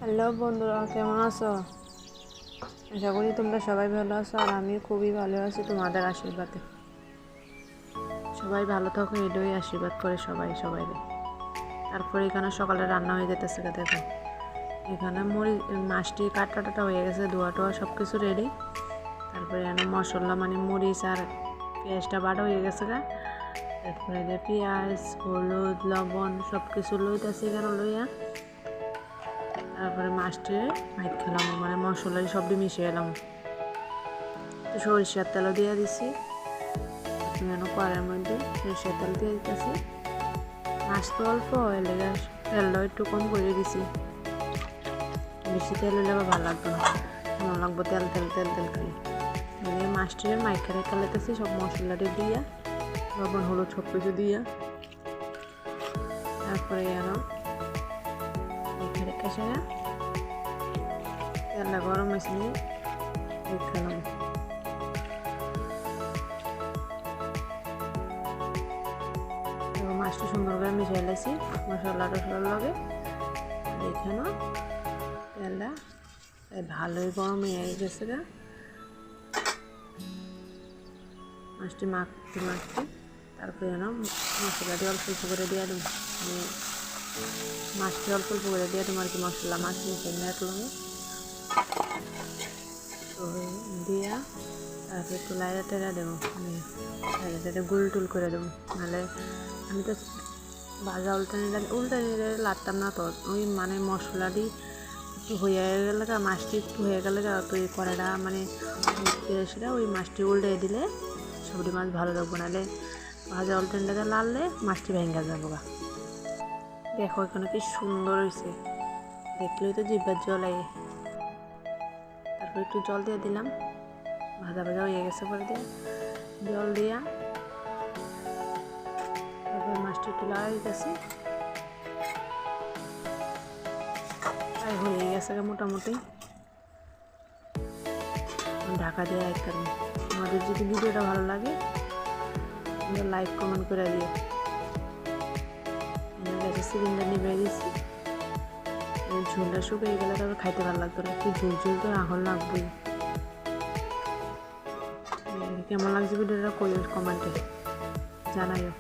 Hello বন্ধুরা, কেমন আছো? আশা করি তোমরা সবাই ভালো আছো, আর আমি খুবই ভালো আছি তোমাদের আশীর্বাদে। সবাই ভালো থাকো, এটাই আশীর্বাদ করে সবাই সবাইকে। তারপরে এখানে সকালে রান্না হয়ে যেতেছে, দেখো এখানে মাছটি কাটা হয়ে গেছে, ধোয়া টোয়া সব কিছু রেডি। তারপরে এখানে মশলা মানে মরিচ আর পেঁয়াজটা বাটা হয়ে গেছে গা। তারপরে পেঁয়াজ, হলুদ, লবণ সব কিছু লইতেছি এখানে লইয়া। তারপরে মাছটি মাইট খেলাম, মানে মশলা সবটি মিশিয়ে এলাম। তো সরিষার তেলও দিয়ে দিছি, যেন কড়াইয়ের মধ্যে সরিষার তেল দিয়ে দিতেছি। মাছ তো অল্প হয়ে গেছে, তেলটাও একটু কম করে দিছি। বেশি তেল হলে আবার ভালো লাগবে না, কেমন লাগবো তেল তেল তেল তেল খালি। দিয়ে মাছটির মাইখা রেখা লেতেছি সব মশলাটি দিয়া, লবণ হলুদ সব কিছু দিয়া। তারপরে যেন মাইখা রেখা সেরা তেলটা গরম হয়েছে নিয়ে খেলাম। মাছটা সুন্দর করে মিশিয়ে লাইছি মশলা টশলার লগে। এখানে তেলটা ভালোই গরম হয়ে গেছে গা। মাছটি মাখতে মাখতে তারপরে যেন মশলাটি অল্প অল্প করে দিয়ে দেবো, মাছটি অল্প অল্প করে দিয়ে দেবো আর কি। মশলা মাছ মিশিয়ে নেট লগে তো দিয়া তারপরে একটু লাইড়া টেড়া দেবো, লাইড়া টেড়ে গুল টুল করে দেবো। নাহলে আমি তো ভাজা উল্টানি লাগতাম না, তো ওই মানে মশলাটি একটু হয়ে গেলে মাছটি একটু হয়ে গেলে তো এই কড়াইটা মানে সেটা ওই মাছটি উল্টে দিলে সবটি মাছ ভালো লাগবো। নাহলে ভাজা উল্টানিটাকে লাললে মাছটি ভেঙে যাবো গা। দেখো এখানে কি সুন্দর হয়েছে, দেখলেই তো জিভের জল আগে। তারপর একটু জল দিয়ে দিলাম, ভাজা ভাজা হয়ে গেছে পরে দিয়ে জল দিয়া তারপর মাছটি একটু লাগাই দিতেছি। তাই হয়ে গেছে মোটামুটি, ঢাকা দিয়ে এক কারণ। আমাদের যদি ভিডিওটা ভালো লাগে লাইক কমেন্ট করে দিও। গ্যাসের সিলিন্ডার নিভে দিয়েছি, ঝোলটা শুকিয়ে গেলে তারপর খাইতে ভালো লাগতো না, কি ঝোল ঝোল তো রাখল লাগবেই। কেমন লাগছে ভিডিওটা কমেন্টে জানাইও।